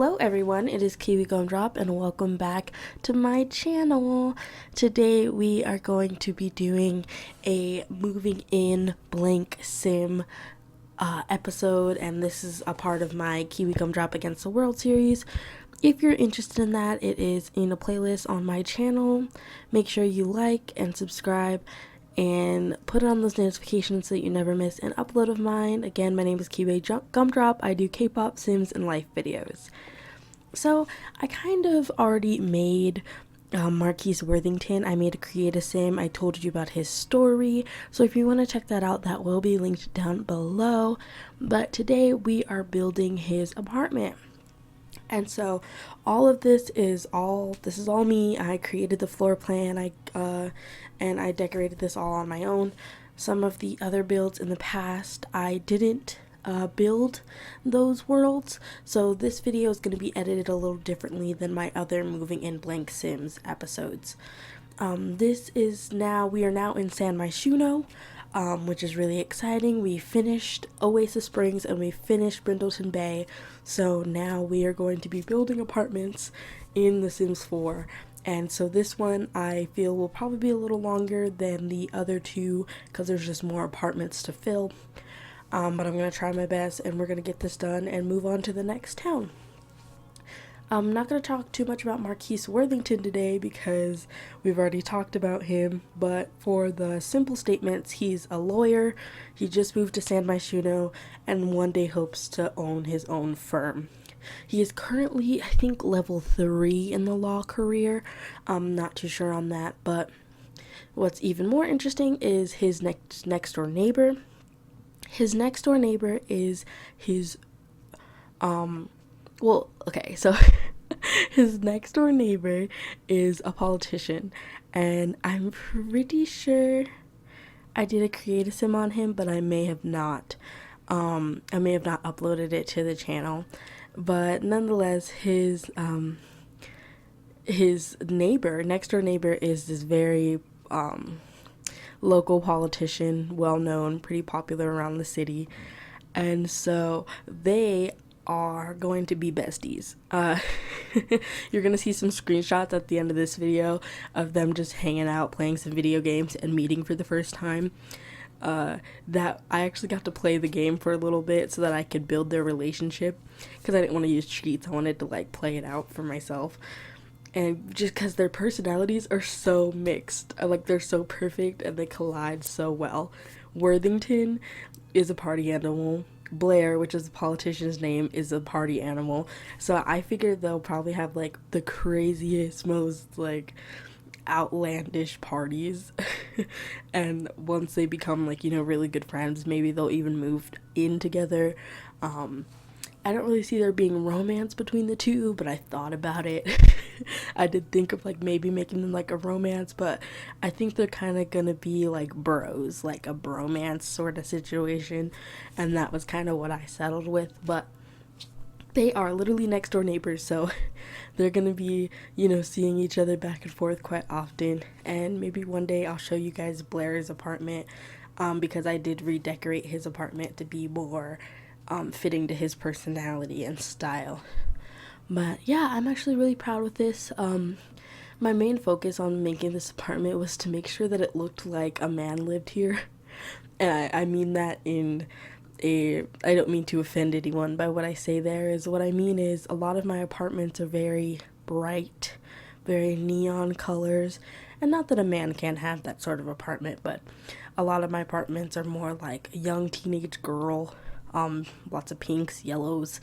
Hello everyone, it is KiwiGumdrop and welcome back to my channel. Today we are going to be doing a moving in blank sim episode, and this is a part of my KiwiGumdrop Against the World series. If you're interested in that, it is in a playlist on my channel. Make sure you like and subscribe and put on those notifications so that you never miss an upload of mine. Again, my name is KWGD. I do K-pop, sims, and life videos. So I kind of already made Marquise Worthington. I made a create a sim. I told you about his story. So if you want to check that out, that will be linked down below. But today we are building his apartment. And so all of this is all me. I created the floor plan. And I decorated this all on my own. Some of the other builds in the past, I didn't build those worlds. So this video is going to be edited a little differently than my other moving in blank sims episodes. We are now in San Myshuno, which is really exciting. We finished Oasis Springs and we finished Brindleton Bay, so now we are going to be building apartments in The Sims 4. And so this one I feel will probably be a little longer than the other two because there's just more apartments to fill. But I'm going to try my best and we're going to get this done and move on to the next town. I'm not going to talk too much about Marquise Worthington today because we've already talked about him, but for the simple statements, he's a lawyer, he just moved to San Myshuno, and one day hopes to own his own firm. He is currently, I think, level 3 in the law career. I'm not too sure on that, but what's even more interesting is his next door neighbor. His next door neighbor is his, his next door neighbor is a politician, and I'm pretty sure I did a creative sim on him, but I may have not. I may have not uploaded it to the channel, but nonetheless, his next door neighbor is this very local politician, well known, pretty popular around the city, and so they are going to be besties. You're gonna see some screenshots at the end of this video of them just hanging out, playing some video games, and meeting for the first time. That I actually got to play the game for a little bit so that I could build their relationship, because I didn't want to use cheats. I wanted to play it out for myself, and just because their personalities are so mixed, they're so perfect and they collide so well. Worthington is a party animal. Blair, which is the politician's name, is a party animal. So I figured they'll probably have the craziest, most outlandish parties. And once they become really good friends, maybe they'll even move in together. I don't really see there being romance between the two, but I thought about it. I did think of maybe making them a romance, but I think they're kind of gonna be bros, a bromance sort of situation, and that was kind of what I settled with. But they are literally next door neighbors, so they're gonna be seeing each other back and forth quite often. And maybe one day I'll show you guys Blair's apartment, because I did redecorate his apartment to be more fitting to his personality and style. But yeah, I'm actually really proud with this. My main focus on making this apartment was to make sure that it looked like a man lived here. And I mean that I don't mean to offend anyone by what I say there. What I mean is a lot of my apartments are very bright, very neon colors. And not that a man can't have that sort of apartment, but a lot of my apartments are more like a young teenage girl. Lots of pinks, yellows,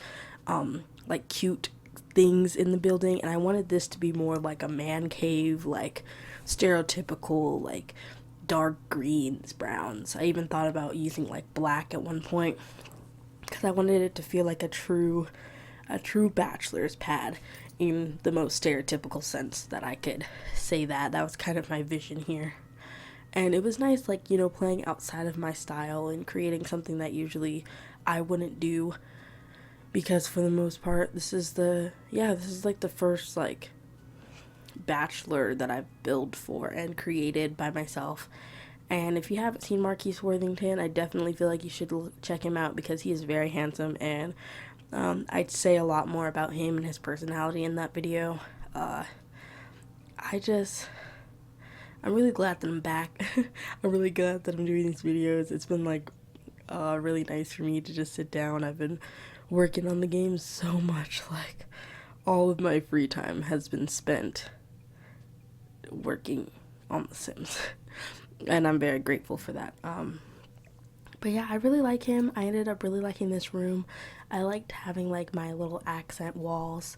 cute things in the building, and I wanted this to be more like a man cave, stereotypical, dark greens, browns. I even thought about using black at one point because I wanted it to feel like a true bachelor's pad in the most stereotypical sense that I could say that. That was kind of my vision here. And it was nice, playing outside of my style and creating something that usually I wouldn't do, because for the most part, this is the first, Bachelor that I've built for and created by myself. And if you haven't seen Marquise Worthington, I definitely feel like you should check him out because he is very handsome and I'd say a lot more about him and his personality in that video. I just, I'm really glad that I'm back. I'm really glad that I'm doing these videos. It's been like really nice for me to just sit down. I've been working on the game so much. Like, all of my free time has been spent working on The Sims. And I'm very grateful for that. But yeah, I really like him. I ended up really liking this room. I liked having like my little accent walls.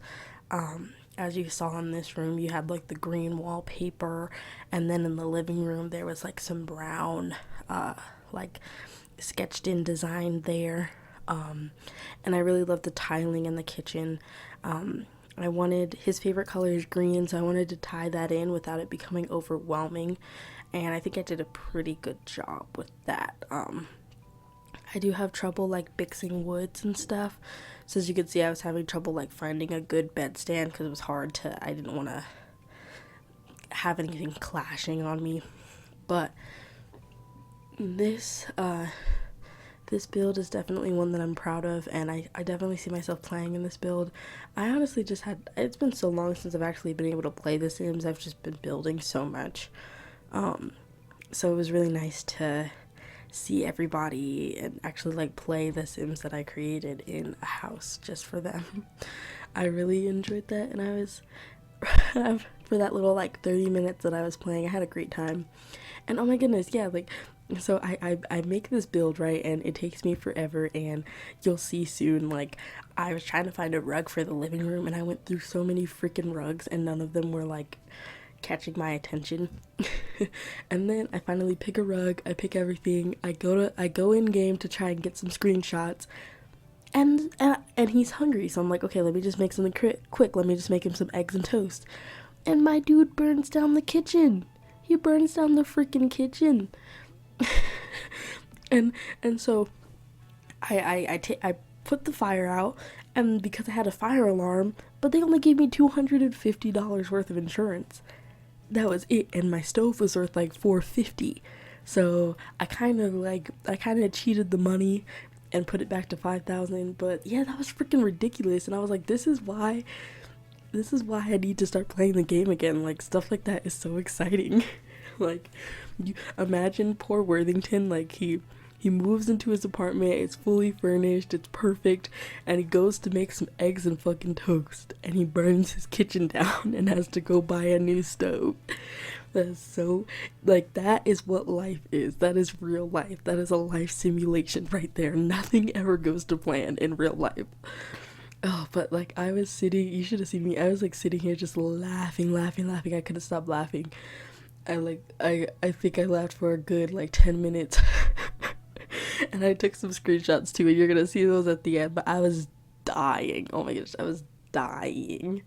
As you saw in this room, you had like the green wallpaper, and then in the living room there was like some brown like sketched in design there. And I really loved the tiling in the kitchen. I wanted, his favorite color is green, so I wanted to tie that in without it becoming overwhelming, and I think I did a pretty good job with that. I do have trouble like mixing woods and stuff, so as you can see, I was having trouble like finding a good bedstand because it was hard to, I didn't want to have anything clashing on me. But this build is definitely one that I'm proud of, and I definitely see myself playing in this build. I honestly just had, it's been so long since I've actually been able to play The Sims. I've just been building so much. So it was really nice to see everybody and actually like play The Sims that I created in a house just for them. I really enjoyed that, and I was for that little like 30 minutes that I was playing, I had a great time. And oh my goodness, yeah, like, so I make this build, right, and it takes me forever, and you'll see soon, like, I was trying to find a rug for the living room, and I went through so many freaking rugs, and none of them were like catching my attention. And then I finally pick a rug, I pick everything, I go in game to try and get some screenshots, and he's hungry, so I'm like, okay, let me just make something quick, let me just make him some eggs and toast. And my dude burns down the kitchen. He burns down the freaking kitchen. and so I put the fire out, and because I had a fire alarm, but they only gave me $250 worth of insurance. That was it, and my stove was worth like $450. So I kind of cheated the money and put it back to $5,000. But yeah, that was freaking ridiculous, and I was like, this is why I need to start playing the game again. Like, stuff like that is so exciting. Like, you imagine poor Worthington, like, he moves into his apartment, it's fully furnished, it's perfect, and he goes to make some eggs and fucking toast, and he burns his kitchen down and has to go buy a new stove. That's so, like, that is what life is. That is real life. That is a life simulation right there. Nothing ever goes to plan in real life. Oh, but like, I was sitting, you should have seen me, I was like sitting here just laughing. I couldn't stop laughing. I think I laughed for a good like 10 minutes. And I took some screenshots too, and you're gonna see those at the end, but I was dying. Oh my gosh, I was dying.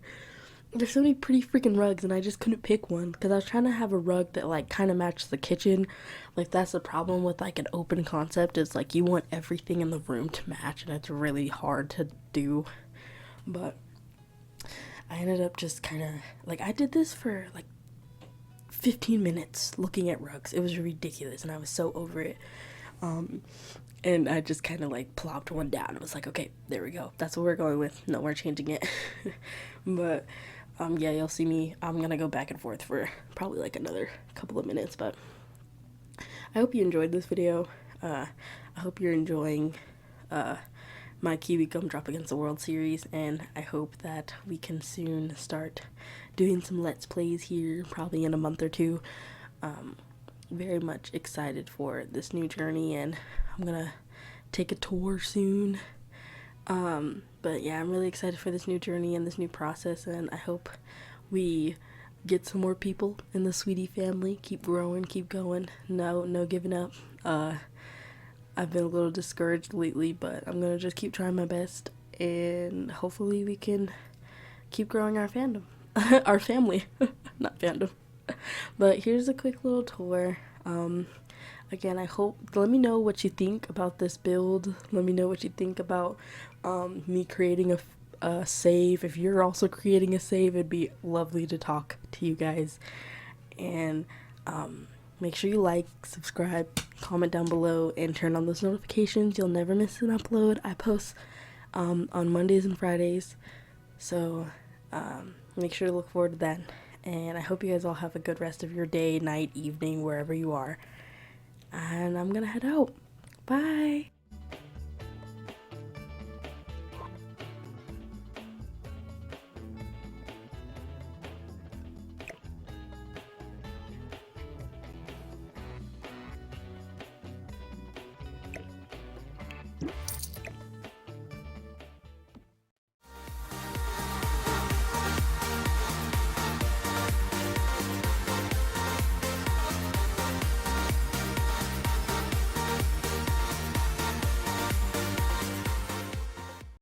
There's so many pretty freaking rugs, and I just couldn't pick one because I was trying to have a rug that like kind of matches the kitchen. Like, that's the problem with like an open concept, is like you want everything in the room to match, and it's really hard to do. But I ended up just kind of like, I did this for like 15 minutes looking at rugs. It was ridiculous, and I was so over it. And I just kind of like plopped one down. It was like, okay, there we go. That's what we're going with. No, we're changing it. But yeah, you'll see me. I'm gonna go back and forth for probably like another couple of minutes. But I hope you enjoyed this video. I hope you're enjoying my KiwiGumdrop Against the World series, and I hope that we can soon start doing some Let's Plays here, probably in a month or two. Very much excited for this new journey, and I'm gonna take a tour soon. But yeah, I'm really excited for this new journey and this new process, and I hope we get some more people in the Sweetie family. Keep growing, keep going. No giving up. I've been a little discouraged lately, but I'm gonna just keep trying my best, and hopefully we can keep growing our fandom. Our family, not fandom. But here's a quick little tour. Again, let me know what you think about this build. Let me know what you think about me creating a save. If you're also creating a save, it'd be lovely to talk to you guys. And make sure you like, subscribe, comment down below, and turn on those notifications. You'll never miss an upload. I post on Mondays and Fridays. So make sure to look forward to that. And I hope you guys all have a good rest of your day, night, evening, wherever you are. And I'm gonna head out. Bye!